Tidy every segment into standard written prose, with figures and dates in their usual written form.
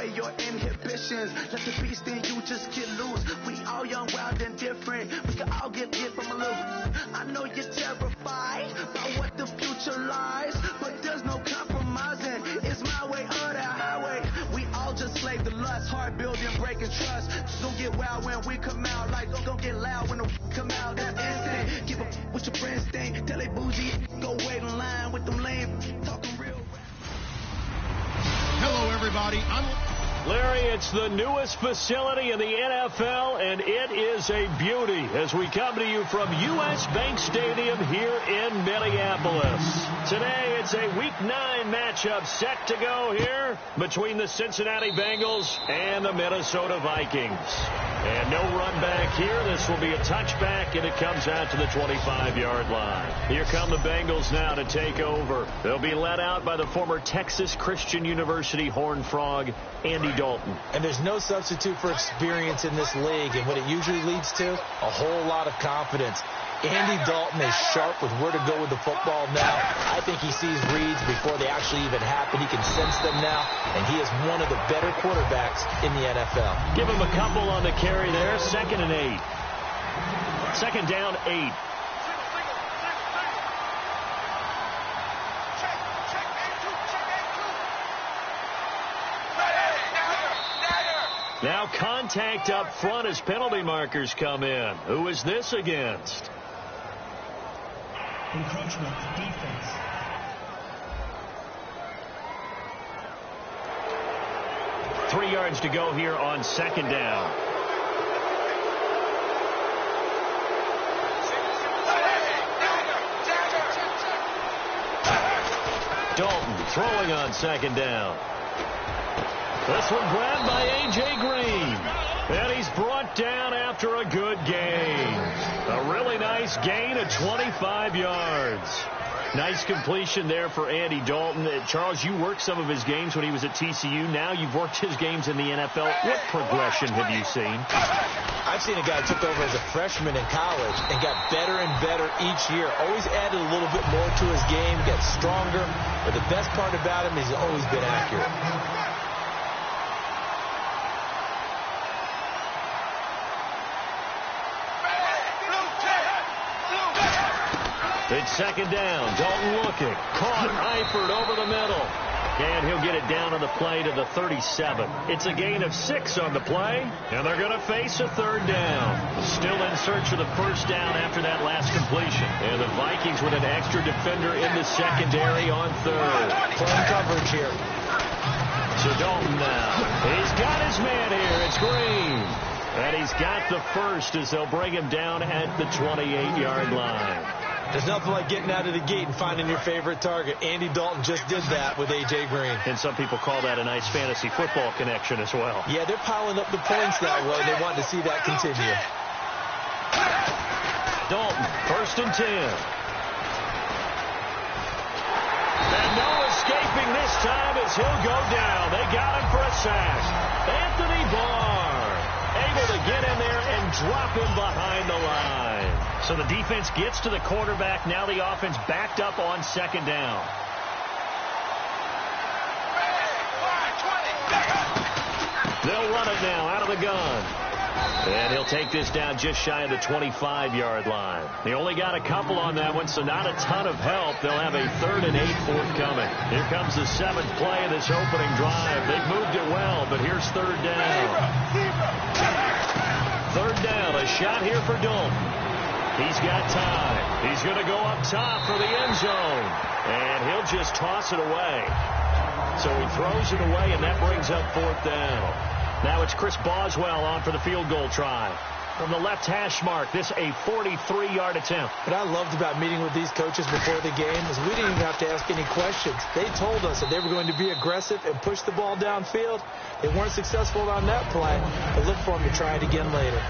away your inhibitions. Let the beast in you just get loose. We all young, wild, and different. We can all get hit from a little. I know you're terrified by what the future lies, but there's no compromising. It's my way or the highway. We all just slave the lust, hard building, breaking trust. Don't get wild when we come out, like don't get loud when the come out. That's instant. Give up what your friends think. Tell they bougie, go wait in line with them lame talking real. Hello, everybody. Larry, it's the newest facility in the NFL, and it is a beauty as we come to you from U.S. Bank Stadium here in Minneapolis. Today, it's a Week 9 matchup set to go here between the Cincinnati Bengals and the Minnesota Vikings. And no run back here. This will be a touchback, and it comes out to the 25-yard line. Here come the Bengals now to take over. They'll be led out by the former Texas Christian University Horned Frog, Andy Dalton. And there's no substitute for experience in this league, and what it usually leads to, a whole lot of confidence. Andy Dalton is sharp with where to go with the football now. I think he sees reads before they actually even happen. He can sense them now, and he is one of the better quarterbacks in the NFL. Give him a couple on the carry there. 2nd and 8. 2nd down, 8. Now contact up front as penalty markers come in. Who is this against? Encroachment defense. Three yards to go here on 2nd down. Dalton throwing on 2nd down. This one grabbed by A.J. Green. And he's brought down after a good gain. A really nice gain of 25 yards. Nice completion there for Andy Dalton. Charles, you worked some of his games when he was at TCU. Now you've worked his games in the NFL. What progression have you seen? I've seen a guy who took over as a freshman in college and got better and better each year. Always added a little bit more to his game, got stronger. But the best part about him is he's always been accurate. It's 2nd down. Dalton looking. Caught. Eifert over the middle. And he'll get it down on the play to the 37. It's a gain of 6 on the play. And they're going to face a 3rd down. Still in search of the 1st down after that last completion. And the Vikings with an extra defender in the secondary on 3rd. Playing coverage here. So Dalton now. He's got his man here. It's Green. And he's got the 1st as they'll bring him down at the 28-yard line. There's nothing like getting out of the gate and finding your favorite target. Andy Dalton just did that with A.J. Green. And some people call that a nice fantasy football connection as well. Yeah, they're piling up the points that way. They want to see that continue. Dalton, 1st and 10. And no escaping this time as he'll go down. They got him for a sack. Anthony Barr able to get in there and drop him behind the line. So the defense gets to the quarterback. Now the offense backed up on 2nd down. They'll run it now out of the gun. And he'll take this down just shy of the 25-yard line. They only got a couple on that one, so not a ton of help. They'll have a 3rd and 8 forthcoming. Here comes the 7th play of this opening drive. They've moved it well, but here's 3rd down. 3rd down, a shot here for Dalton. He's got time. He's going to go up top for the end zone. And he'll just toss it away. So he throws it away, and that brings up 4th down. Now it's Chris Boswell on for the field goal try. From the left hash mark, this a 43-yard attempt. What I loved about meeting with these coaches before the game is we didn't even have to ask any questions. They told us that they were going to be aggressive and push the ball downfield. They weren't successful on that play, but look for them to try it again later.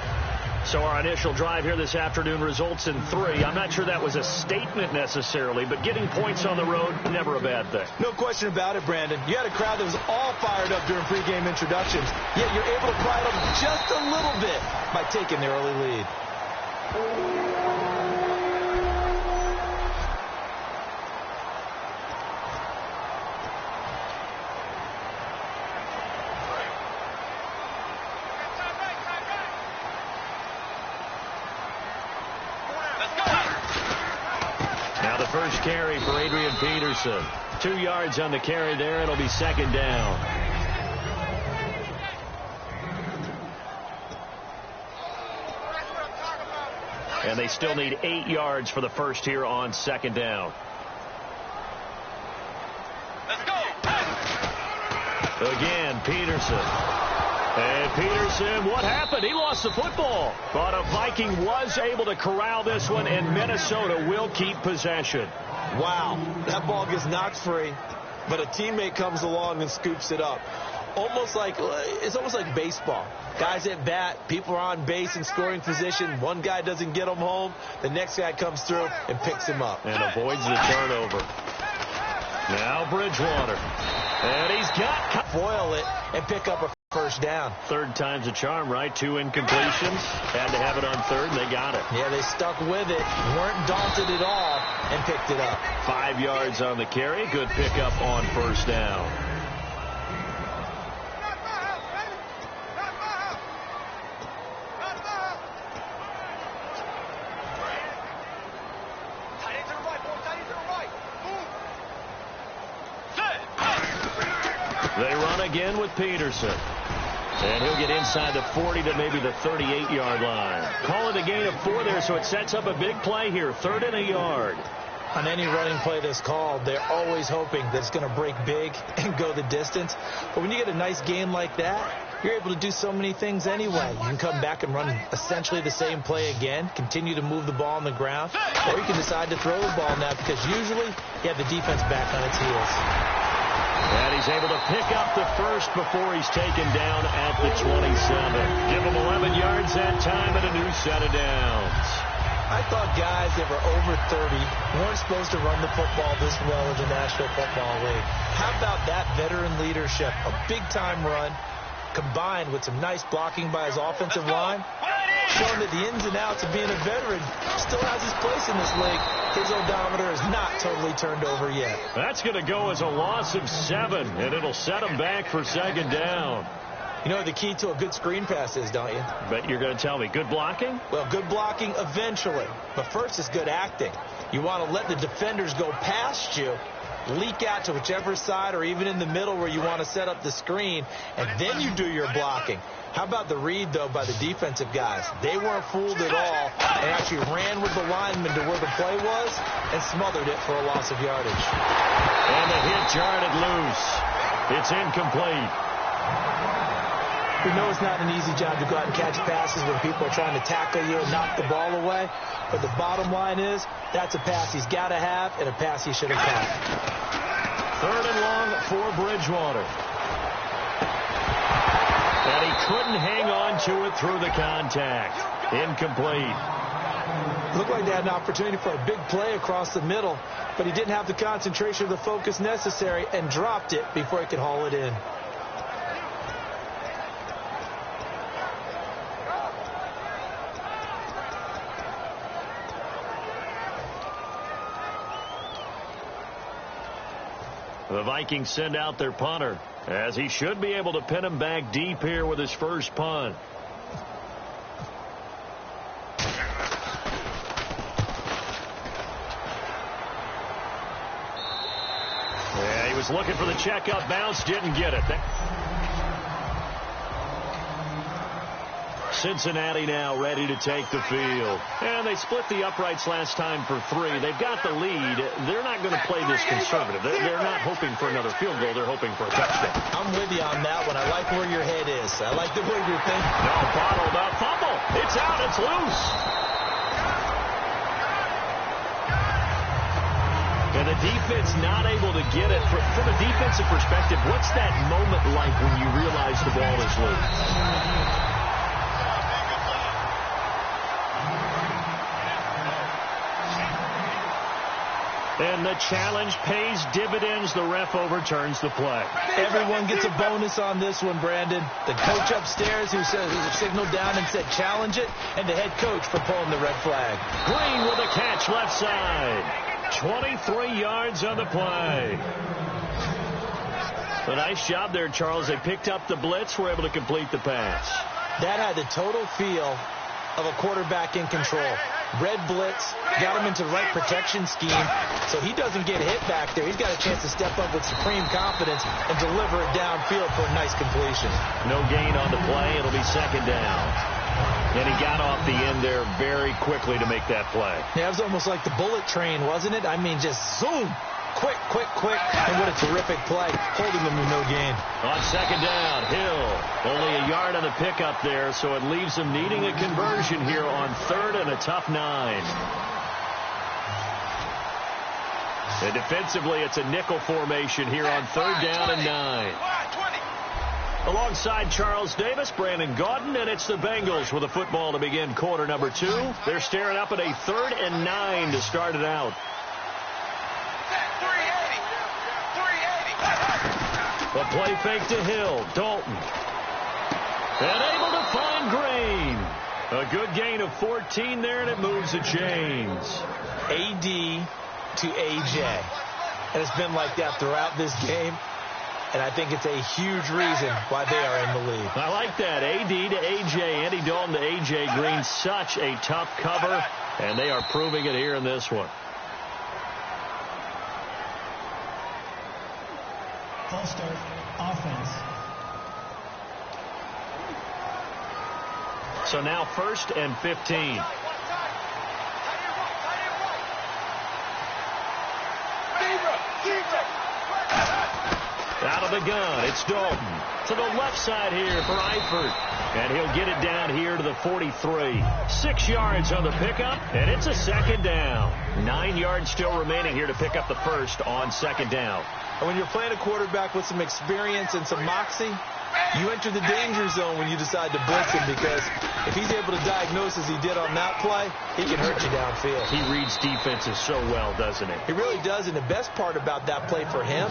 So our initial drive here this afternoon results in 3. I'm not sure that was a statement necessarily, but getting points on the road, never a bad thing. No question about it, Brandon. You had a crowd that was all fired up during pregame introductions, yet you're able to quiet them just a little bit by taking the early lead. first carry for Adrian Peterson. 2 yards on the carry there. It'll be second down. And they still need 8 yards for the first here on second down. Let's go. Again, Peterson. And Peterson, what happened? He lost the football. But a Viking was able to corral this one, and Minnesota will keep possession. Wow, that ball gets knocked free, but a teammate comes along and scoops it up. It's almost like baseball. Guys at bat, people are on base in scoring position. One guy doesn't get him home. The next guy comes through and picks him up. And avoids the turnover. Now Bridgewater. And he's got... Foil it and pick up a first down. Third time's a charm, right? 2 incompletions. Had to have it on third, and they got it. Yeah, they stuck with it. Weren't daunted at all and picked it up. 5 yards on the carry. Good pickup on first down. They run again with Peterson. And he'll get inside the 40 to maybe the 38-yard line. Call it a gain of 4 there, so it sets up a big play here. 3rd and a yard. On any running play that's called, they're always hoping that it's going to break big and go the distance. But when you get a nice game like that, you're able to do so many things anyway. You can come back and run essentially the same play again, continue to move the ball on the ground, or you can decide to throw the ball now because usually you have the defense back on its heels. And he's able to pick up the first before he's taken down at the 27. Give him 11 yards that time and a new set of downs. I thought guys that were over 30 weren't supposed to run the football this well in the National Football League. How about that veteran leadership? A big-time run combined with some nice blocking by his offensive line, showing that the ins and outs of being a veteran still has his place in this league. His odometer is not totally turned over yet. That's going to go as a loss of 7, and it'll set him back for second down. You know what the key to a good screen pass is, don't you? Bet you're going to tell me. Good blocking? Well, good blocking eventually. But first is good acting. You want to let the defenders go past you, leak out to whichever side or even in the middle where you want to set up the screen, and then you do your blocking. How about the read, though, by the defensive guys? They weren't fooled at all. They actually ran with the lineman to where the play was and smothered it for a loss of yardage. And the hit jarred loose. It's incomplete. We know it's not an easy job to go out and catch passes when people are trying to tackle you and knock the ball away. But the bottom line is that's a pass he's got to have and a pass he should have caught. 3rd and long for Bridgewater. And he couldn't hang on to it through the contact. Incomplete. Looked like they had an opportunity for a big play across the middle, but he didn't have the concentration or the focus necessary and dropped it before he could haul it in. The Vikings send out their punter, as he should be able to pin him back deep here with his first punt. Yeah, he was looking for the checkup bounce, didn't get it. Cincinnati now ready to take the field. And they split the uprights last time for 3. They've got the lead. They're not going to play this conservative. They're not hoping for another field goal. They're hoping for a touchdown. I'm with you on that one. I like where your head is. I like the way you're thinking. No, bottled up. Fumble. It's out. It's loose. And the defense not able to get it. From a defensive perspective, what's that moment like when you realize the ball is loose? And the challenge pays dividends. The ref overturns the play. Everyone gets a bonus on this one, Brandon. The coach upstairs who signaled down and said challenge it, and the head coach for pulling the red flag. Green with a catch left side. 23 yards on the play. A nice job there, Charles. They picked up the blitz, were able to complete the pass. That had the total feel of a quarterback in control. Red blitz, got him into the right protection scheme, so he doesn't get hit back there. He's got a chance to step up with supreme confidence and deliver it downfield for a nice completion. No gain on the play. It'll be second down. And he got off the end there very quickly to make that play. Yeah, it was almost like the bullet train, wasn't it? I mean, just zoom. Quick, quick, quick. And what a terrific play, holding them to no gain. On second down, Hill. Only a yard on the pickup there, so it leaves them needing a conversion here on third and a tough 9. And defensively, it's a nickel formation here on third down and 9. Alongside Charles Davis, Brandon Gaudin, and it's the Bengals with a football to begin quarter number 2. They're staring up at a third and 9 to start it out. A play fake to Hill. Dalton. And able to find Green. A good gain of 14 there, and it moves the chains. AD to AJ. And it's been like that throughout this game. And I think it's a huge reason why they are in the lead. I like that. AD to AJ. Andy Dalton to AJ Green. Such a tough cover. And they are proving it here in this one. Full start offense. So now 1st and 15. Out of the gun, it's Dalton. To the left side here for Eifert. And he'll get it down here to the 43. 6 yards on the pickup, and it's a second down. 9 yards still remaining here to pick up the first on second down. And when you're playing a quarterback with some experience and some moxie, you enter the danger zone when you decide to blitz him, because if he's able to diagnose as he did on that play, he can hurt you downfield. He reads defenses so well, doesn't he? He really does, and the best part about that play for him,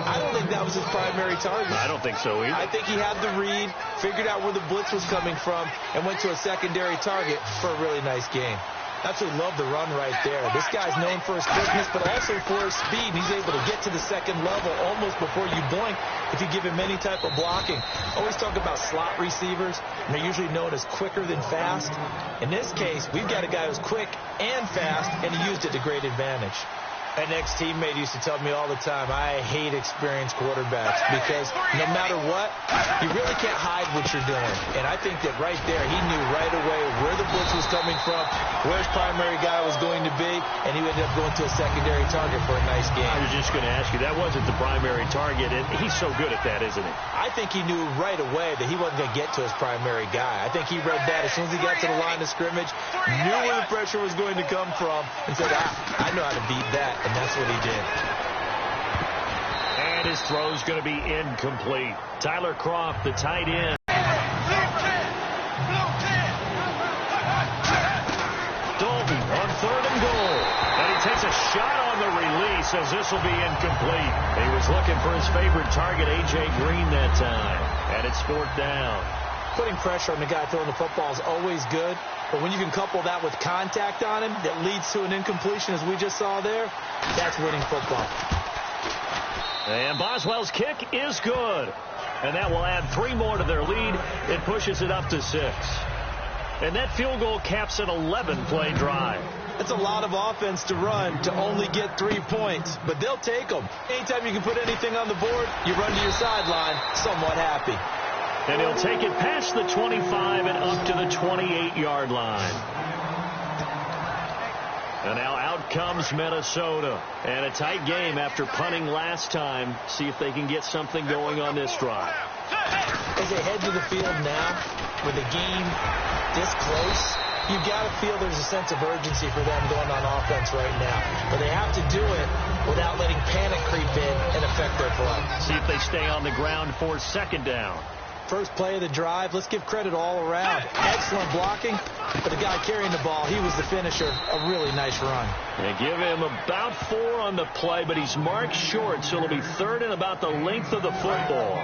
I don't think that was his primary target. I don't think so either. I think he had the read, figured out where the blitz was coming from, and went to a secondary target for a really nice game. Absolutely love the run right there. This guy's known for his quickness, but also for his speed. He's able to get to the second level almost before you blink if you give him any type of blocking. Always talk about slot receivers, and they're usually known as quicker than fast. In this case, we've got a guy who's quick and fast, and he used it to great advantage. An ex-teammate used to tell me all the time, I hate experienced quarterbacks, because no matter what, you really can't hide what you're doing. And I think that right there, he knew right away where the blitz was coming from, where his primary guy was going to be, and he ended up going to a secondary target for a nice game. I was just going to ask you, that wasn't the primary target, and he's so good at that, isn't he? I think he knew right away that he wasn't going to get to his primary guy. I think he read that as soon as he got to the line of scrimmage, knew where the pressure was going to come from, and said, I know how to beat that. And that's what he did. And his throw's going to be incomplete. Tyler Croft, the tight end. Dalton on 3rd and goal. And he takes a shot on the release as this will be incomplete. He was looking for his favorite target, A.J. Green, that time. And it's 4th down. Putting pressure on the guy throwing the football is always good. But when you can couple that with contact on him that leads to an incompletion, as we just saw there, that's winning football. And Boswell's kick is good. And that will add 3 more to their lead. It pushes it up to 6. And that field goal caps an 11-play drive. That's a lot of offense to run to only get 3 points. But they'll take them. Anytime you can put anything on the board, you run to your sideline somewhat happy. And he'll take it past the 25 and up to the 28-yard line. And now out comes Minnesota. And a tight game after punting last time. See if they can get something going on this drive. As they head to the field now, with the game this close, you've got to feel there's a sense of urgency for them going on offense right now. But they have to do it without letting panic creep in and affect their play. See if they stay on the ground for 2nd down. First play of the drive, let's give credit all around. Excellent blocking, but the guy carrying the ball, he was the finisher. A really nice run. They give him about 4 on the play, but he's marked short, so it'll be 3rd and about the length of the football.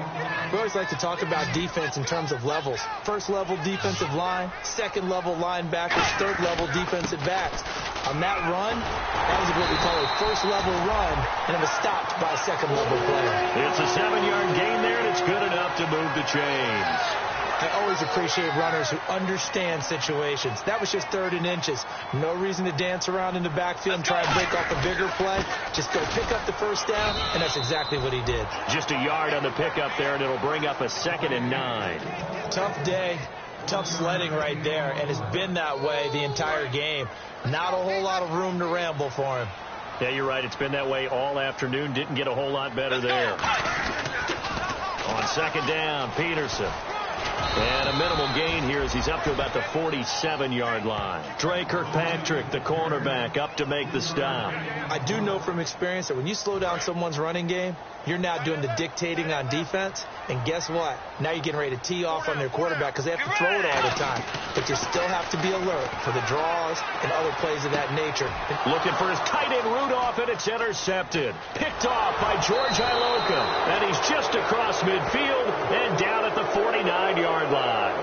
We always like to talk about defense in terms of levels. 1st level defensive line, 2nd level linebackers, 3rd level defensive backs. On that run, that was what we call a 1st level run, and it was stopped by a 2nd level player. It's a 7-yard gain there, and it's good enough to move the chains. I always appreciate runners who understand situations. That was just 3rd and inches. No reason to dance around in the backfield and try and break off a bigger play. Just go pick up the first down, and that's exactly what he did. Just a yard on the pickup there, and it'll bring up a 2nd and 9. Tough day, tough sledding right there, and it's been that way the entire game. Not a whole lot of room to ramble for him. Yeah, you're right. It's been that way all afternoon. Didn't get a whole lot better there. On 2nd down, Peterson. And a minimal gain here as he's up to about the 47-yard line. Dre Kirkpatrick, the cornerback, up to make the stop. I do know from experience that when you slow down someone's running game, you're now doing the dictating on defense. And guess what? Now you're getting ready to tee off on their quarterback because they have to throw it all the time. But you still have to be alert for the draws and other plays of that nature. Looking for his tight end Rudolph, and it's intercepted. Picked off by George Iloka. And he's just across midfield and down at the 49-yard line.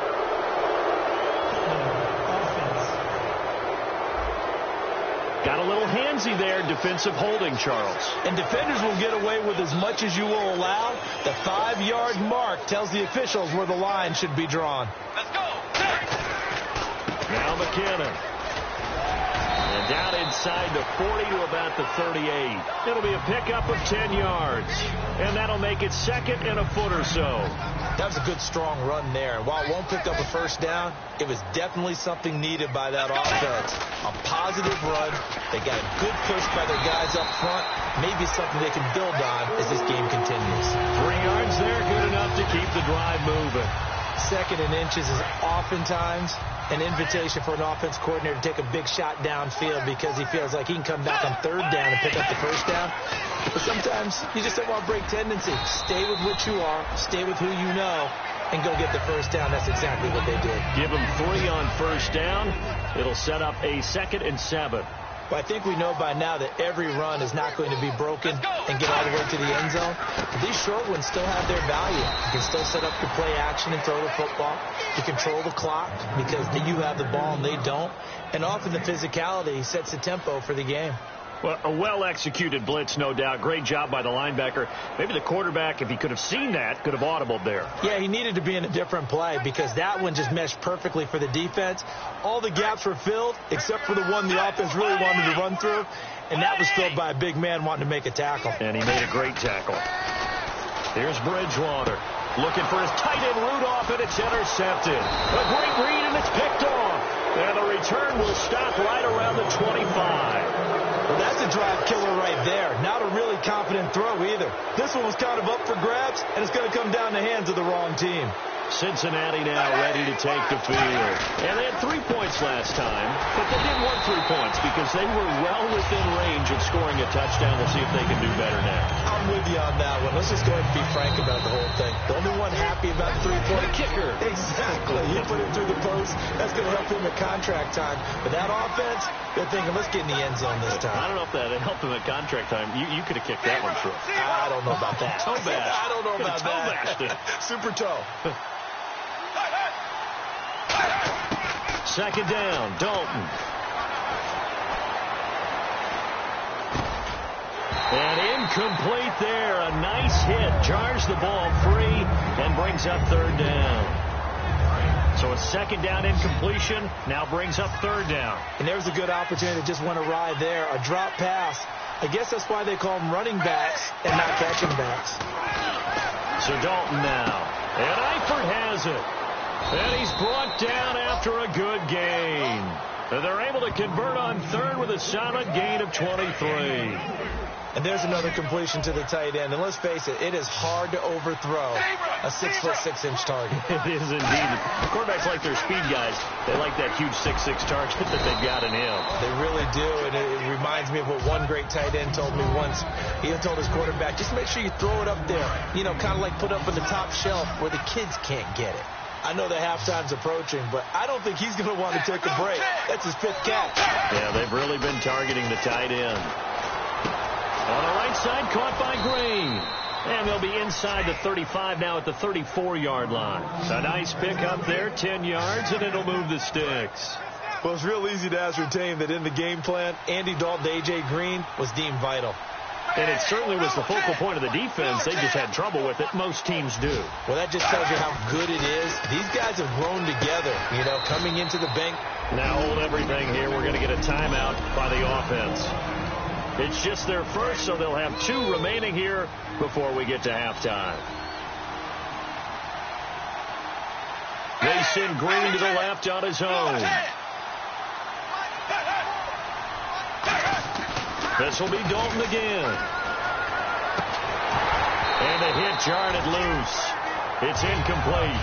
Got a little handsy there, defensive holding, Charles. And defenders will get away with as much as you will allow. The 5-yard mark tells the officials where the line should be drawn. Let's go. Now McKinnon. And down inside the 40 to about the 38. It'll be a pickup of 10 yards. And that'll make it 2nd and a foot or so. That was a good, strong run there. And while it won't pick up a first down, it was definitely something needed by that offense. A positive run. They got a good push by their guys up front. Maybe something they can build on as this game continues. 3 yards there, good enough to keep the drive moving. 2nd and inches is oftentimes an invitation for an offense coordinator to take a big shot downfield because he feels like he can come back on 3rd down and pick up the first down. But sometimes you just don't want to break tendency. Stay with what you are, stay with who you know, and go get the first down. That's exactly what they did. Give them 3 on first down. It'll set up a 2nd and 7. Well, I think we know by now that every run is not going to be broken and get all the way to the end zone. But these short ones still have their value. You can still set up your play action and throw the football. You control the clock because you have the ball and they don't. And often the physicality sets the tempo for the game. Well, a well-executed blitz, no doubt. Great job by the linebacker. Maybe the quarterback, if he could have seen that, could have audibled there. Yeah, he needed to be in a different play because that one just meshed perfectly for the defense. All the gaps were filled except for the one the offense really wanted to run through, and that was filled by a big man wanting to make a tackle. And he made a great tackle. Here's Bridgewater looking for his tight end Rudolph, and it's intercepted. A great read, and it's picked off. And the return will stop right around the 25. Well, that's a drive killer right there. Not a really confident throw either. This one was kind of up for grabs, and it's going to come down the hands of the wrong team. Cincinnati now ready to take the field. And they had 3 points last time, but they didn't want 3 points because they were well within range of scoring a touchdown. We'll see if they can do better now. I'm with you on that one. Let's just go ahead and be frank about the whole thing. The only one happy about the 3-point kicker. Exactly. He put it through the post. That's going to help him at contract time. But that offense, they're thinking, let's get in the end zone this time. I don't know if that helped him at contract time. You could have kicked that one through. I don't know about that. Toe bash. I don't know about that. Super toe. 2nd down, Dalton. And incomplete there. A nice hit. Jars the ball free and brings up 3rd down. So a 2nd down incompletion now brings up 3rd down. And there's a good opportunity to just went awry there. A drop pass. I guess that's why they call them running backs and not catching backs. So Dalton now. And Eifert has it. And he's brought down after a good gain. They're able to convert on 3rd with a solid gain of 23. And there's another completion to the tight end. And let's face it, it is hard to overthrow a 6'6" target. It is indeed. Quarterbacks like their speed guys. They like that huge 6'6" target that they've got in him. They really do. And it reminds me of what one great tight end told me once. He told his quarterback, just make sure you throw it up there. You know, kind of like put up on the top shelf where the kids can't get it. I know the halftime's approaching, but I don't think he's going to want to take a break. That's his 5th catch. Yeah, they've really been targeting the tight end. On the right side, caught by Green. And they'll be inside the 35 now at the 34-yard line. A nice pick up there, 10 yards, and it'll move the sticks. Well, it's real easy to ascertain that in the game plan, Andy Dalton to A.J. Green was deemed vital. And it certainly was the focal point of the defense. They just had trouble with it. Most teams do. Well, that just tells you how good it is. These guys have grown together, coming into the bank. Now hold everything here. We're going to get a timeout by the offense. It's just their first, so they'll have 2 remaining here before we get to halftime. They send Green to the left on his own. This will be Dalton again. And a hit jarred it loose. It's incomplete.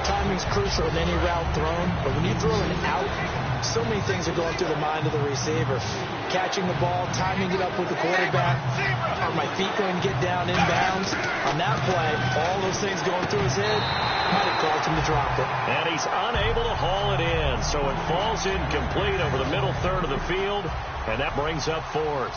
Timing's crucial in any route thrown, but when you throw an out, so many things are going through the mind of the receiver. Catching the ball, timing it up with the quarterback. Are my feet going to get down inbounds? On that play, all those things going through his head might have caused him to drop it. And he's unable to haul it in, so it falls incomplete over the middle third of the field, and that brings up 4th.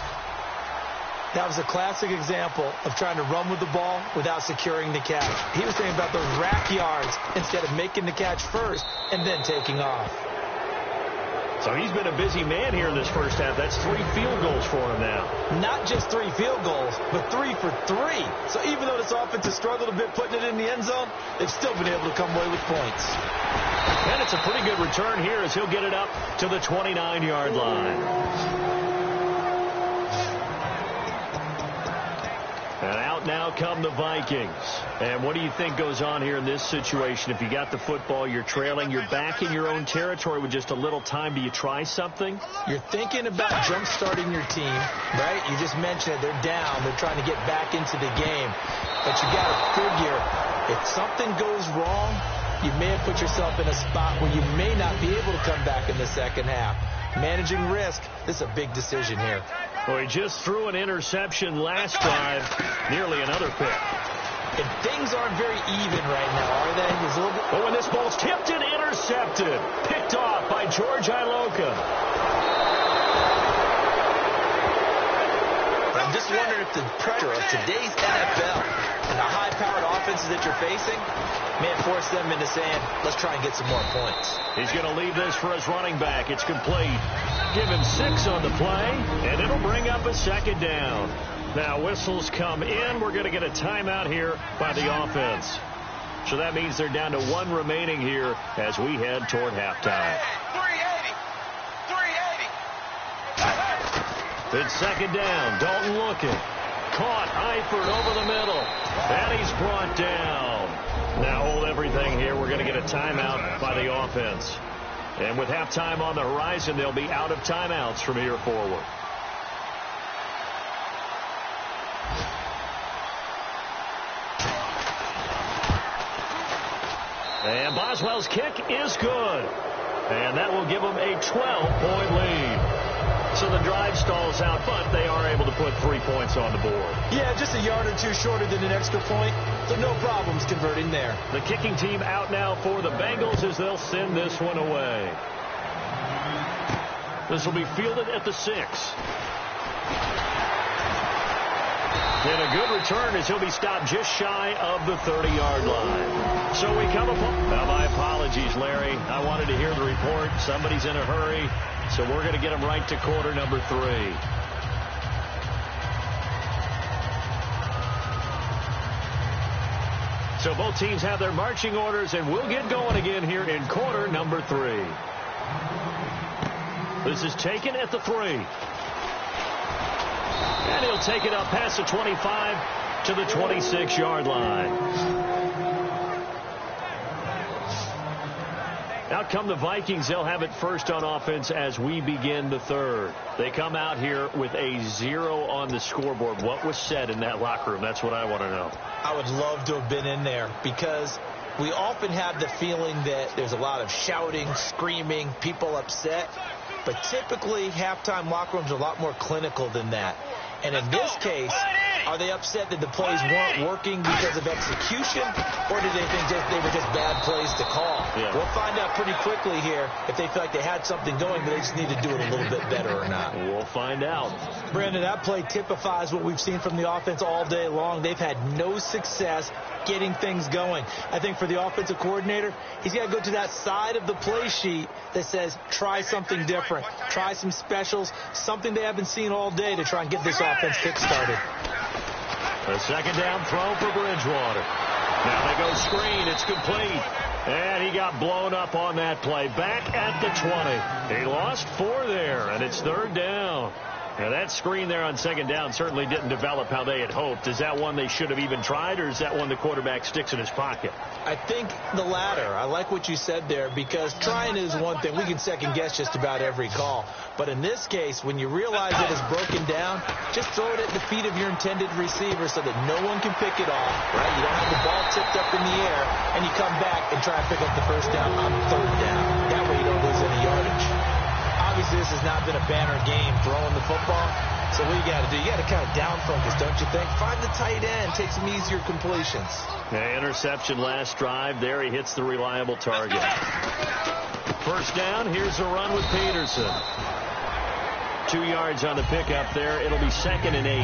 That was a classic example of trying to run with the ball without securing the catch. He was thinking about those rack yards instead of making the catch first and then taking off. So he's been a busy man here in this first half. That's 3 field goals for him now. Not just 3 field goals, but 3 for 3. So even though this offense has struggled a bit putting it in the end zone, they've still been able to come away with points. And it's a pretty good return here as he'll get it up to the 29-yard line. And out now come the Vikings. And what do you think goes on here in this situation? If you got the football, you're trailing, you're back in your own territory with just a little time. Do you try something? You're thinking about jump-starting your team, right? You just mentioned it. They're down. They're trying to get back into the game. But you got to figure if something goes wrong, you may have put yourself in a spot where you may not be able to come back in the second half. Managing risk, this is a big decision here. Well, he just threw an interception last drive, nearly another pick. And things aren't very even right now, are they? Oh, and this ball's tipped and intercepted. Picked off by George Iloka. I'm just wondering if the pressure of today's NFL and the high-powered offenses that you're facing may force them into saying, let's try and get some more points. He's going to leave this for his running back. It's complete. Give him 6 on the play, and it'll bring up a second down. Now whistles come in. We're going to get a timeout here by the offense. So that means they're down to 1 remaining here as we head toward halftime. 380. It's second down. Dalton looking. Caught. Eifert over the middle. And he's brought down. Now hold everything here. We're going to get a timeout by the offense. And with halftime on the horizon, they'll be out of timeouts from here forward. And Boswell's kick is good. And that will give them a 12-point lead. So the drive stalls out, but they are able to put 3 points on the board. Yeah, just a yard or 2 shorter than an extra point. So no problems converting there. The kicking team out now for the Bengals as they'll send this one away. This will be fielded at the 6. And a good return as he'll be stopped just shy of the 30-yard line. So we come upon... Now, my apologies, Larry. I wanted to hear the report. Somebody's in a hurry. So we're going to get him right to quarter number 3. So both teams have their marching orders, and we'll get going again here in quarter number 3. This is taken at the 3. And he'll take it up past the 25 to the 26-yard line. Out come the Vikings. They'll have it first on offense as we begin the third. They come out here with a 0 on the scoreboard. What was said in that locker room? That's what I want to know. I would love to have been in there because we often have the feeling that there's a lot of shouting, screaming, people upset. But typically, halftime locker rooms are a lot more clinical than that. And in this case, Are they upset that the plays weren't working because of execution, or did they think they were just bad plays to call? Yeah. We'll find out pretty quickly here if they feel like they had something going, but they just need to do it a little bit better or not. We'll find out. Brandon, that play typifies what we've seen from the offense all day long. They've had no success getting things going. I think for the offensive coordinator, he's got to go to that side of the play sheet that says try something different, try some specials, something they haven't seen all day to try and get this offense kick-started. A second down throw for Bridgewater. Now they go screen. It's complete. And he got blown up on that play. Back at the 20. He lost 4 there, and it's third down. Now, that screen there on second down certainly didn't develop how they had hoped. Is that one they should have even tried, or is that one the quarterback sticks in his pocket? I think the latter. I like what you said there, because trying is one thing. We can second-guess just about every call. But in this case, when you realize that it's broken down, just throw it at the feet of your intended receiver so that no one can pick it off, right? You don't have the ball tipped up in the air, and you come back and try and pick up the first down on third down. That way you don't lose any yardage. Obviously, this has not been a banner game throwing the football. So what you got to do, you got to kind of down focus, don't you think? Find the tight end, take some easier completions. Yeah, interception last drive. There he hits the reliable target. First down, here's a run with Peterson. 2 yards on the pickup there. It'll be 2nd and 8.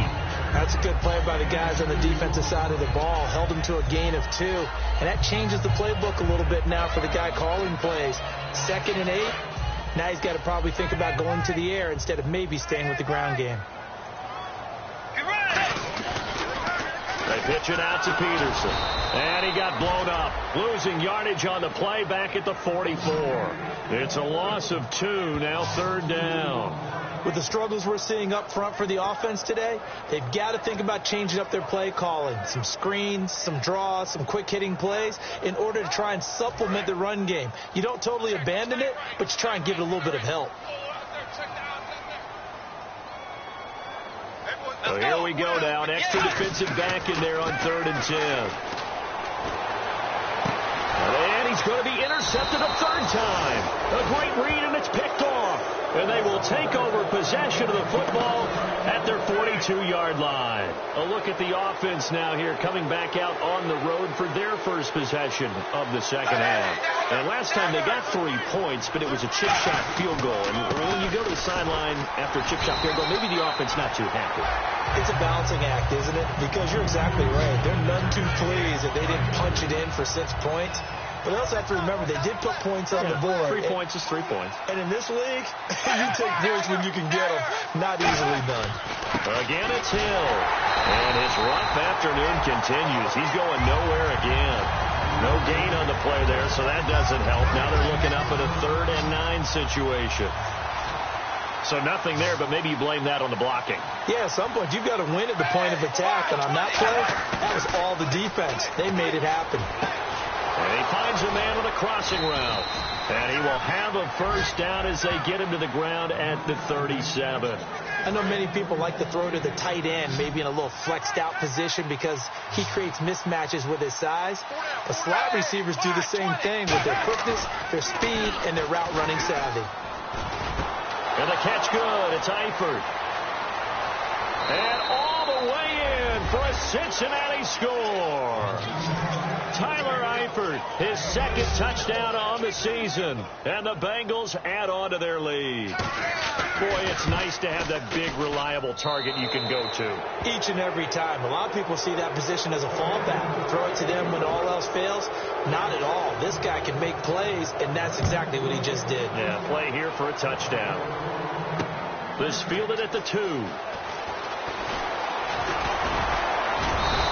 That's a good play by the guys on the defensive side of the ball. Held them to a gain of 2. And that changes the playbook a little bit now for the guy calling plays. 2nd and 8. Now he's got to probably think about going to the air instead of maybe staying with the ground game. They pitch it out to Peterson. And he got blown up. Losing yardage on the play back at the 44. It's a loss of 2, now third down. With the struggles we're seeing up front for the offense today, they've got to think about changing up their play calling. Some screens, some draws, some quick-hitting plays in order to try and supplement the run game. You don't totally abandon it, but you try and give it a little bit of help. So here we go now. An extra defensive back in there on 3rd and 10. And he's going to be intercepted a third time. A great read, and it's picked off. And they will take over possession of the football at their 42-yard line. A look at the offense now here, coming back out on the road for their first possession of the second half. And last time they got 3 points, but it was a chip shot field goal. And when you go to the sideline after a chip shot field goal, maybe the offense not too happy. It's a balancing act, isn't it? Because you're exactly right. They're none too pleased that they didn't punch it in for 6 points. But they also have to remember they did put points on the board. 3 points is 3 points. And in this league, you take points when you can get them. Not easily done. Again, it's Hill. And his rough afternoon continues. He's going nowhere again. No gain on the play there, so that doesn't help. Now they're looking up at a 3rd and 9 situation. So nothing there, but maybe you blame that on the blocking. Yeah, at some point you've got to win at the point of attack. And on that play, that was all the defense. They made it happen. And he finds a man on a crossing route. And he will have a first down as they get him to the ground at the 37. I know many people like to throw to the tight end, maybe in a little flexed out position because he creates mismatches with his size. The slot receivers do the same thing with their quickness, their speed, and their route running savvy. And the catch good. It's Eifert. And all the way in for a Cincinnati score. Tyler Eifert, his 2nd touchdown on the season. And the Bengals add on to their lead. Boy, it's nice to have that big, reliable target you can go to. Each and every time. A lot of people see that position as a fallback. Throw it to them when all else fails. Not at all. This guy can make plays, and that's exactly what he just did. Yeah, play here for a touchdown. This fielded at the 2.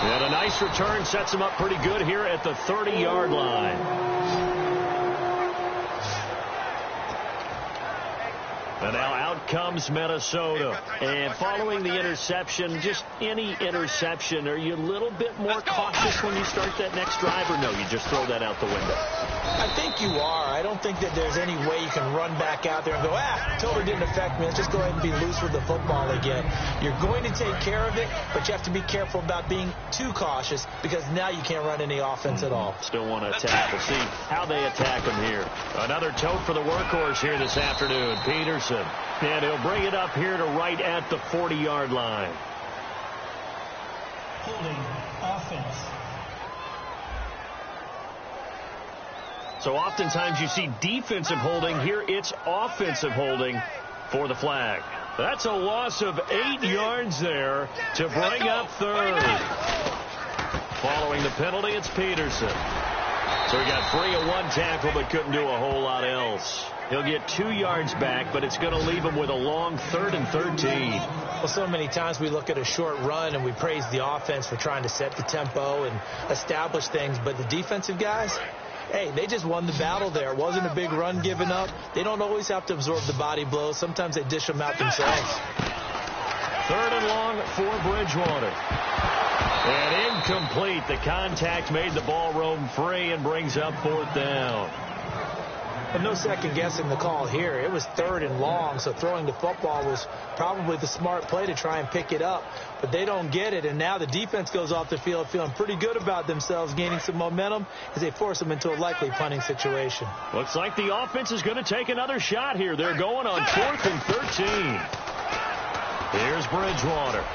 And a nice return sets him up pretty good here at the 30-yard line. And now out comes Minnesota. And following the interception, just any interception, are you a little bit more cautious when you start that next drive, or no, you just throw that out the window? I think you are. I don't think that there's any way you can run back out there and go, totally didn't affect me. Let's just go ahead and be loose with the football again. You're going to take care of it, but you have to be careful about being too cautious because now you can't run any offense at all. Still want to attack. We'll see how they attack him here. Another tote for the workhorse here this afternoon, Peterson. And he'll bring it up here to right at the 40-yard line. Holding. Offense. So oftentimes you see defensive holding. Here it's offensive holding for the flag. That's a loss of 8 yards there to bring up third. Following the penalty, it's Peterson. So he got free of one tackle but couldn't do a whole lot else. He'll get 2 yards back, but it's going to leave him with a long 3rd and 13. Well, so many times we look at a short run and we praise the offense for trying to set the tempo and establish things, but the defensive guys, hey, they just won the battle there. It wasn't a big run given up. They don't always have to absorb the body blows. Sometimes they dish them out themselves. 3rd and long for Bridgewater. And incomplete. The contact made the ball roam free and brings up 4th down. But no second guessing the call here. It was 3rd and long, so throwing the football was probably the smart play to try and pick it up. But they don't get it, and now the defense goes off the field feeling pretty good about themselves, gaining some momentum as they force them into a likely punting situation. Looks like the offense is going to take another shot here. They're going on 4th and 13. Here's Bridgewater.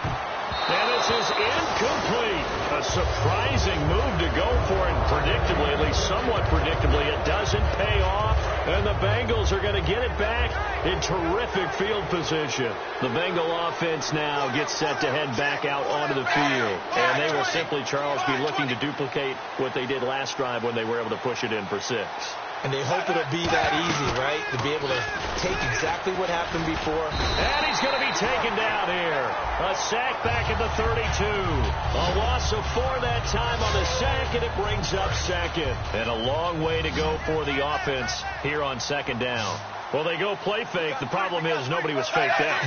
And this is incomplete. A surprising move to go for it predictably, at least somewhat predictably. It doesn't pay off, and the Bengals are going to get it back in terrific field position. The Bengal offense now gets set to head back out onto the field, and they will simply, Charles, be looking to duplicate what they did last drive when they were able to push it in for 6. And they hope it'll be that easy, right, to be able to take exactly what happened before. And he's going to be taken down here. A sack back at the 32. A loss of 4 that time on the sack, and it brings up 2nd. And a long way to go for the offense here on 2nd down. Well, they go play fake. The problem is nobody was faked out.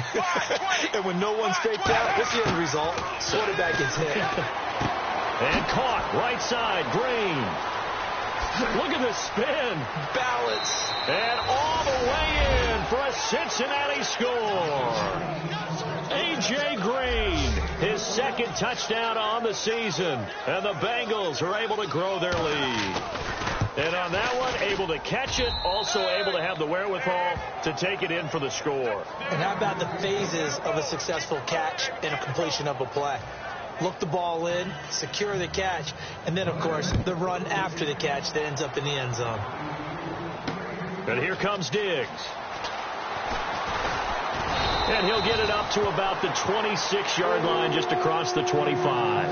And when no one's faked out, what's the end result? Quarterback gets hit. And caught right side, Green. Look at the spin. Balance. And all the way in for a Cincinnati score. A.J. Green, his 2nd touchdown on the season. And the Bengals are able to grow their lead. And on that one, able to catch it, also able to have the wherewithal to take it in for the score. And how about the phases of a successful catch and a completion of a play? Look the ball in, secure the catch, and then, of course, the run after the catch that ends up in the end zone. And here comes Diggs. And he'll get it up to about the 26-yard line, just across the 25.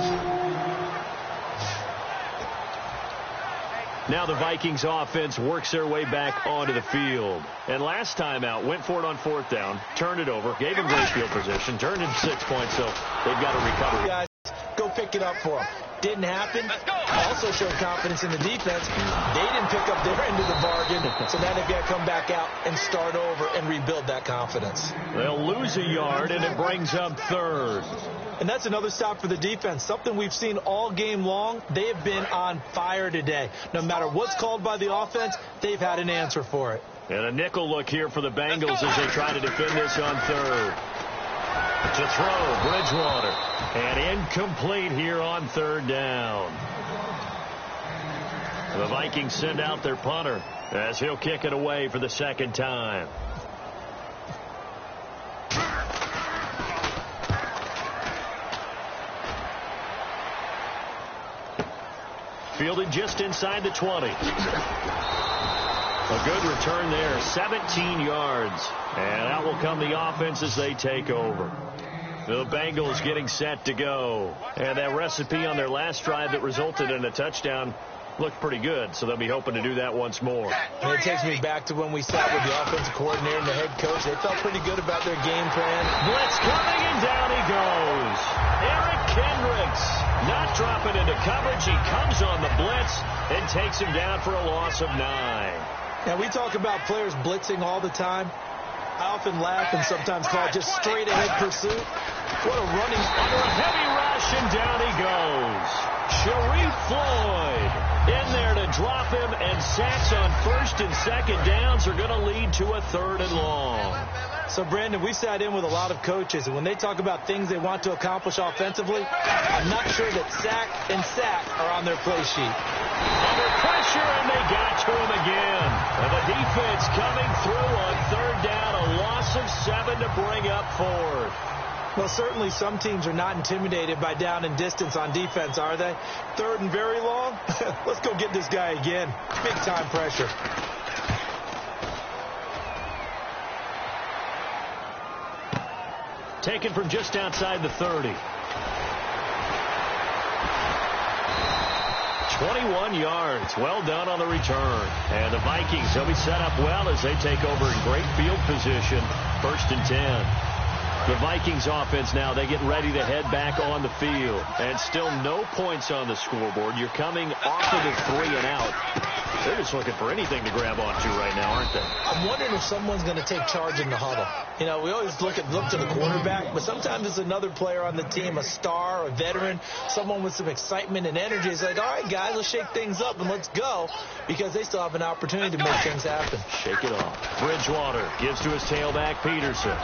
Now the Vikings offense works their way back onto the field. And last time out, went for it on 4th down, turned it over, gave him great field position, turned it 6 points, so they've got to recover. Guys, go pick it up for them. Didn't happen. Also showed confidence in the defense. They didn't pick up their end of the bargain, so now they've got to come back out and start over and rebuild that confidence. They'll lose a yard, and it brings up 3rd. And that's another stop for the defense, something we've seen all game long. They have been on fire today. No matter what's called by the offense, they've had an answer for it. And a nickel look here for the Bengals as they try to defend this on 3rd. To throw, Bridgewater. And incomplete here on 3rd down. The Vikings send out their punter as he'll kick it away for the 2nd time. Fielded just inside the 20. A good return there, 17 yards. And out will come the offense as they take over. The Bengals getting set to go. And that recipe on their last drive that resulted in a touchdown looked pretty good, so they'll be hoping to do that once more. And it takes me back to when we sat with the offensive coordinator and the head coach. They felt pretty good about their game plan. Blitz coming, and down he goes. Eric Kendricks not dropping into coverage. He comes on the blitz and takes him down for a loss of 9. Now, we talk about players blitzing all the time. I often laugh and sometimes call it just straight-ahead pursuit. What a running under a heavy rush, and down he goes. Sharif Floyd in there to drop him, and sacks on 1st and 2nd downs are going to lead to a 3rd and long. So, Brandon, we sat in with a lot of coaches, and when they talk about things they want to accomplish offensively, I'm not sure that sack and sack are on their play sheet. Under pressure, and they got to him again. And the defense coming through on 3rd down, a loss of 7 to bring up 4th. Well, certainly some teams are not intimidated by down and distance on defense, are they? Third and very long? Let's go get this guy again. Big-time pressure. Taken from just outside the 30. 21 yards. Well done on the return. And the Vikings, they'll be set up well as they take over in great field position. 1st and 10. The Vikings offense now, they get ready to head back on the field. And still no points on the scoreboard. You're coming off of the 3 and out. They're just looking for anything to grab onto right now, aren't they? I'm wondering if someone's going to take charge in the huddle. You know, we always look to the quarterback, but sometimes it's another player on the team, a star, a veteran, someone with some excitement and energy. It's like, all right, guys, let's shake things up and let's go, because they still have an opportunity to make things happen. Shake it off. Bridgewater gives to his tailback, Peterson.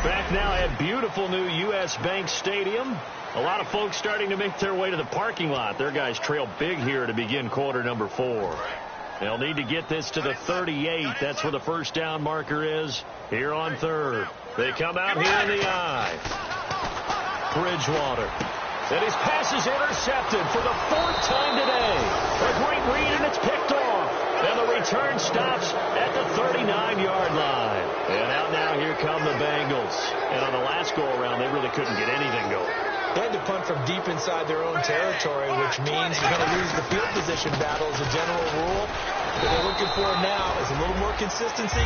Back now at beautiful new U.S. Bank Stadium. A lot of folks starting to make their way to the parking lot. Their guys trail big here to begin quarter number 4. They'll need to get this to the 38. That's where the first down marker is here on 3rd. They come out here in the I. Bridgewater. And his pass is intercepted for the 4th time today. A great read, and it's picked off. And the return stops at the 39-yard line. And out now, here come the Bengals. And on the last go-around, they really couldn't get anything going. They had to punt from deep inside their own territory, which means you're going to lose the field position battle as a general rule. What they're looking for now is a little more consistency,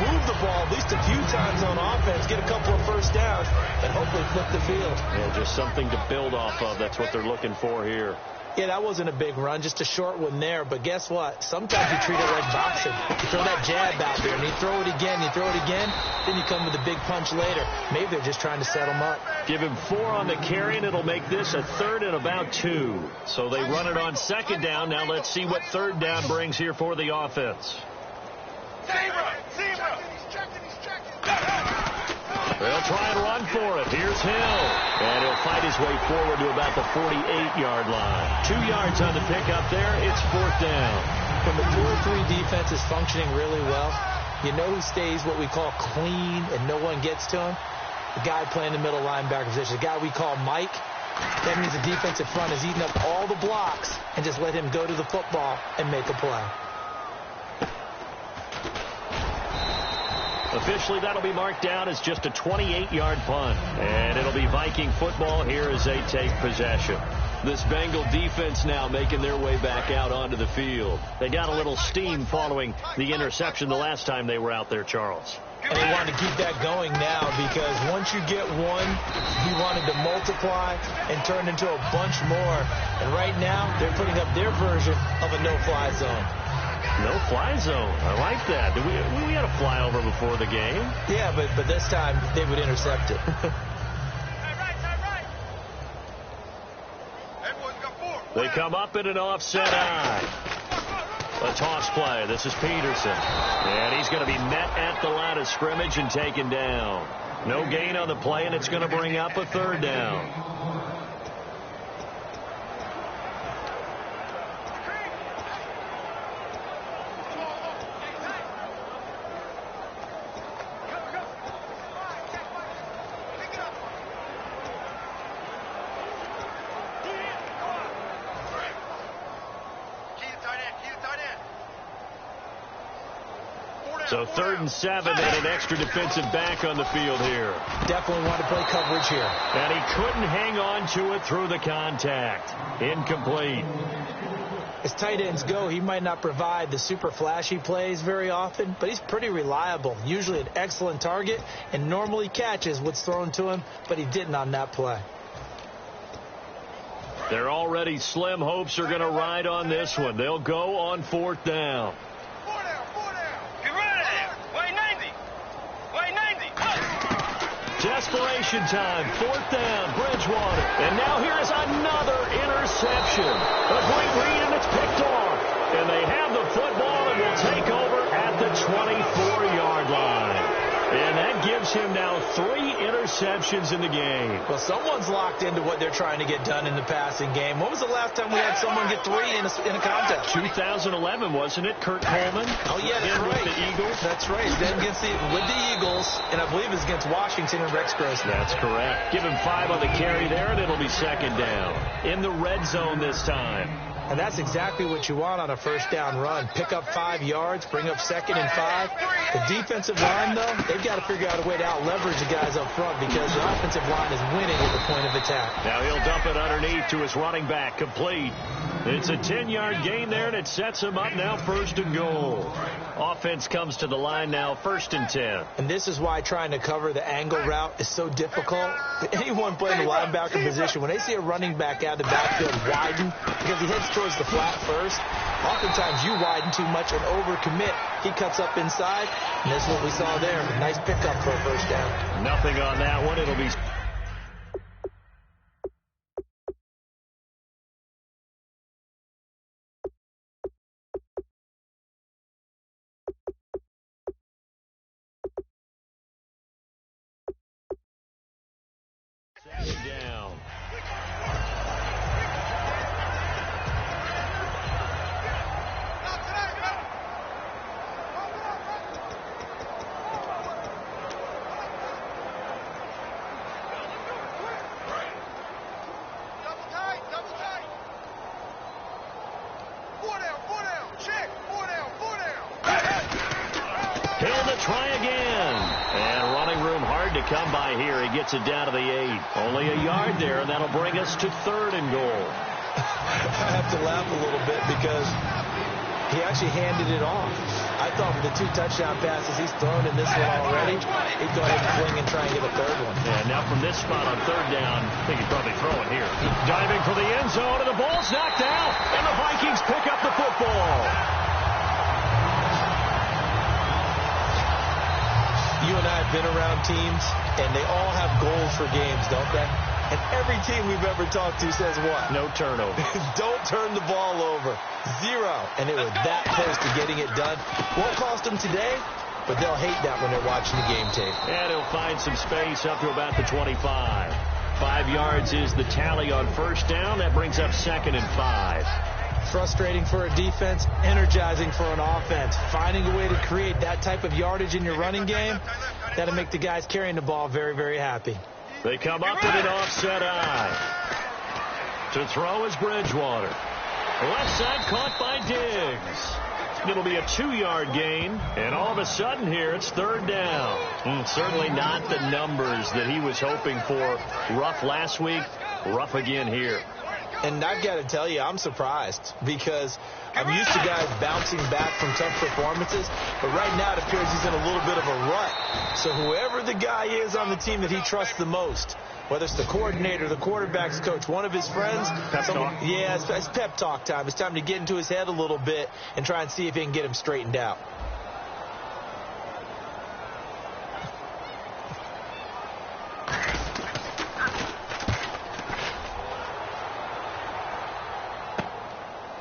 move the ball at least a few times on offense, get a couple of first downs, and hopefully flip the field. Yeah, just something to build off of. That's what they're looking for here. Yeah, that wasn't a big run, just a short one there. But guess what? Sometimes you treat it like boxing. You throw that jab out there, and you throw it again, then you come with a big punch later. Maybe they're just trying to set them up. Give him 4 on the carry, and it'll make this a 3rd and about 2. So they run it on 2nd down. Now let's see what 3rd down brings here for the offense. They'll try and run for it. Here's Hill. And he'll fight his way forward to about the 48-yard line. 2 yards on the pickup there. It's 4th down. When the 4-3 defense is functioning really well, you know who stays what we call clean and no one gets to him? The guy playing the middle linebacker position, the guy we call Mike. That means the defensive front is eating up all the blocks and just let him go to the football and make a play. Officially, that'll be marked down as just a 28-yard punt. And it'll be Viking football here as they take possession. This Bengal defense now making their way back out onto the field. They got a little steam following the interception the last time they were out there, Charles. And they wanted to keep that going now, because once you get one, you wanted to multiply and turn into a bunch more. And right now, they're putting up their version of a no-fly zone. No-fly zone. I like that. We had a flyover before the game. Yeah, but this time they would intercept it. They come up in an offset eye. A toss play. This is Peterson. And he's going to be met at the line of scrimmage and taken down. No gain on the play, and it's going to bring up a 3rd down. So 3rd and 7 and an extra defensive back on the field here. Definitely want to play coverage here. And he couldn't hang on to it through the contact. Incomplete. As tight ends go, he might not provide the super flashy plays very often, but he's pretty reliable. Usually an excellent target and normally catches what's thrown to him, but he didn't on that play. Their already slim hopes are going to ride on this one. They'll go on 4th down. Desperation time, 4th down, Bridgewater. And now here is another interception. A great read, and it's picked off. And they have the football and will take over at the 24-yard line. And that gives him now 3 interceptions in the game. Well, someone's locked into what they're trying to get done in the passing game. When was the last time we had someone get 3 in a contest? 2011, wasn't it? Kurt Coleman. Oh, yeah, that's right. With the Eagles. That's right. Then with the Eagles, and I believe it's against Washington and Rex Grossman. That's correct. Give him 5 on the carry there, and it'll be second down. In the red zone this time. And that's exactly what you want on a first down run. Pick up 5 yards, bring up 2nd and 5. The defensive line, though, they've got to figure out a way to out-leverage the guys up front because the offensive line is winning at the point of attack. Now he'll dump it underneath to his running back, complete. It's a 10-yard gain there, and it sets him up now 1st and goal. Offense comes to the line now, 1st and 10. And this is why trying to cover the angle route is so difficult. Anyone playing the linebacker position, when they see a running back out of the backfield widen, because he heads towards the flat first, oftentimes you widen too much and overcommit. He cuts up inside, and that's what we saw there. Nice pickup for a first down. Nothing on that one. It'll be... down. Hill to try again. And running room hard to come by here. He gets it down to the 8. Only a yard there, and that'll bring us to 3rd and goal. I have to laugh a little bit because he actually handed it off. I thought with the 2 touchdown passes he's thrown in this one already, he'd go ahead and fling and try and get a 3rd one. Yeah, now from this spot on 3rd down, I think he'd probably throw it here. Diving for the end zone, and the ball's knocked out, and the Vikings pick up the football. You and I have been around teams, and they all have goals for games, don't they? And every team we've ever talked to says what? No turnover. Don't turn the ball over. 0. And they were that close to getting it done. Won't cost them today, but they'll hate that when they're watching the game tape. And he'll find some space up to about the 25. 5 yards is the tally on 1st down. That brings up 2nd and 5. Frustrating for a defense, energizing for an offense. Finding a way to create that type of yardage in your running game, that'll make the guys carrying the ball very, very happy. They come up with an offset eye. To throw is Bridgewater. Left side caught by Diggs. It'll be a 2-yard gain, and all of a sudden here it's 3rd down. Certainly not the numbers that he was hoping for. Rough last week, rough again here. And I've got to tell you, I'm surprised because I'm used to guys bouncing back from tough performances, but right now it appears he's in a little bit of a rut. So whoever the guy is on the team that he trusts the most, whether it's the coordinator, the quarterback's coach, one of his friends. Pep talk. Yeah, it's pep talk time. It's time to get into his head a little bit and try and see if he can get him straightened out.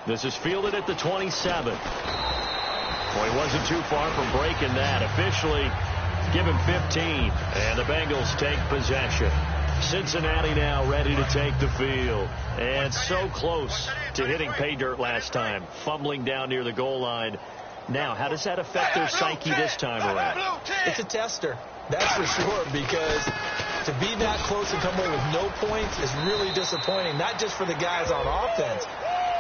This is fielded at the 27. Well, he wasn't too far from breaking that. Officially, give him 15. And the Bengals take possession. Cincinnati now ready to take the field. And so close to hitting pay dirt last time. Fumbling down near the goal line. Now, how does that affect their psyche this time around? It's a tester. That's for sure, because to be that close and come away with no points is really disappointing, not just for the guys on offense,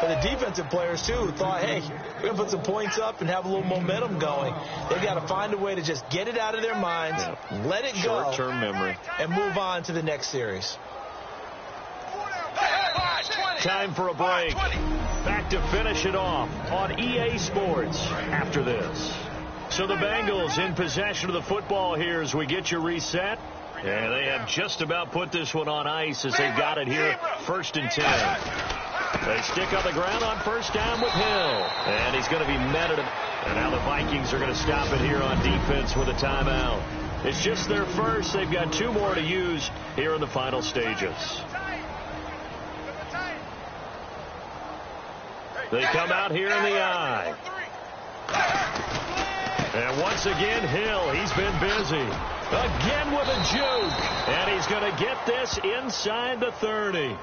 but the defensive players, too, who thought, hey, we're going to put some points up and have a little momentum going. They've got to find a way to just get it out of their minds, let it go, short-term memory, and move on to the next series. Time for a break. Back to finish it off on EA Sports after this. So the Bengals in possession of the football here as we get you reset. And they have just about put this one on ice as they've got it here, 1st and 10. They stick on the ground on 1st down with Hill. And he's going to be met at him. And now the Vikings are going to stop it here on defense with a timeout. It's just their first. They've got 2 more to use here in the final stages. They come out here in the eye. And once again, Hill, he's been busy. Again with a juke. And he's going to get this inside the 30.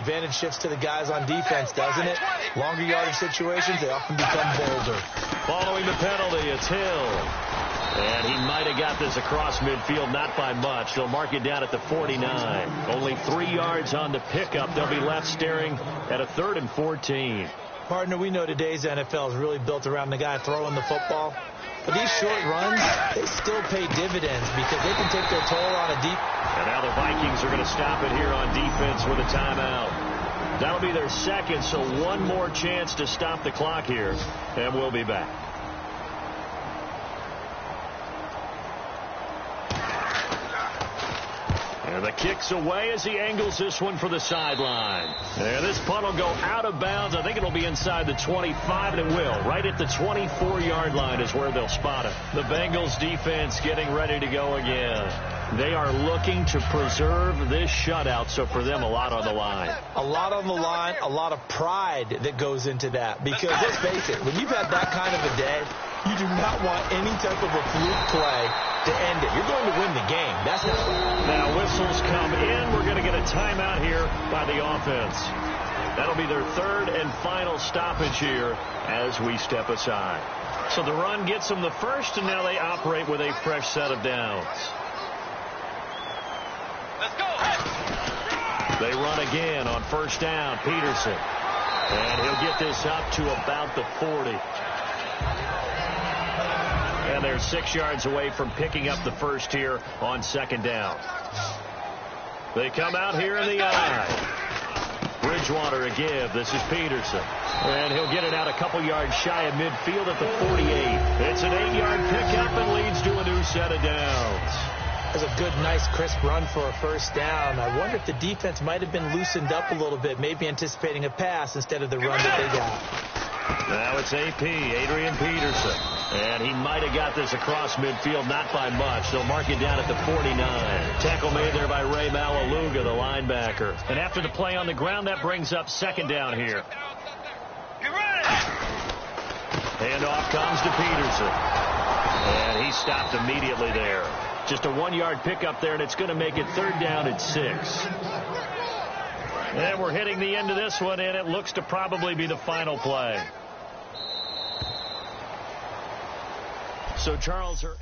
Advantage shifts to the guys on defense, doesn't it? Longer yardage situations, they often become bolder. Following the penalty, it's Hill. And he might have got this across midfield, not by much. They'll mark it down at the 49. Only 3 yards on the pickup. They'll be left staring at a 3rd and 14. Partner, we know today's NFL is really built around the guy throwing the football. But these short runs, they still pay dividends because they can take their toll on a deep. And now the Vikings are going to stop it here on defense with a timeout. That'll be their second, so one more chance to stop the clock here, and we'll be back. And the kick's away as he angles this one for the sideline. And this punt will go out of bounds. I think it'll be inside the 25, and it will. Right at the 24-yard line is where they'll spot it. The Bengals defense getting ready to go again. They are looking to preserve this shutout, so for them, a lot on the line. A lot on the line, a lot of pride that goes into that. Because let's face it, when you've had that kind of a day, you do not want any type of a fluke play to end it. You're going to win the game. That's not. Now whistles come in. We're going to get a timeout here by the offense. That'll be their 3rd and final stoppage here as we step aside. So the run gets them the first, and now they operate with a fresh set of downs. Let's go. They run again on 1st down. Peterson. And he'll get this up to about the 40. And they're 6 yards away from picking up the first here on 2nd down. They come out here in the eye. Bridgewater a give. This is Peterson. And he'll get it out a couple yards shy of midfield at the 48. It's an 8-yard pickup and leads to a new set of downs. That's a good, nice, crisp run for a 1st down. I wonder if the defense might have been loosened up a little bit, maybe anticipating a pass instead of the run that they got. Now it's AP, Adrian Peterson. And he might have got this across midfield, not by much. They'll mark it down at the 49. Tackle made there by Ray Malaluga, the linebacker. And after the play on the ground, that brings up 2nd down here. Handoff comes to Peterson. And he stopped immediately there. Just a 1-yard pickup there, and it's going to make it 3rd down at 6. And we're hitting the end of this one, and it looks to probably be the final play. So Charles are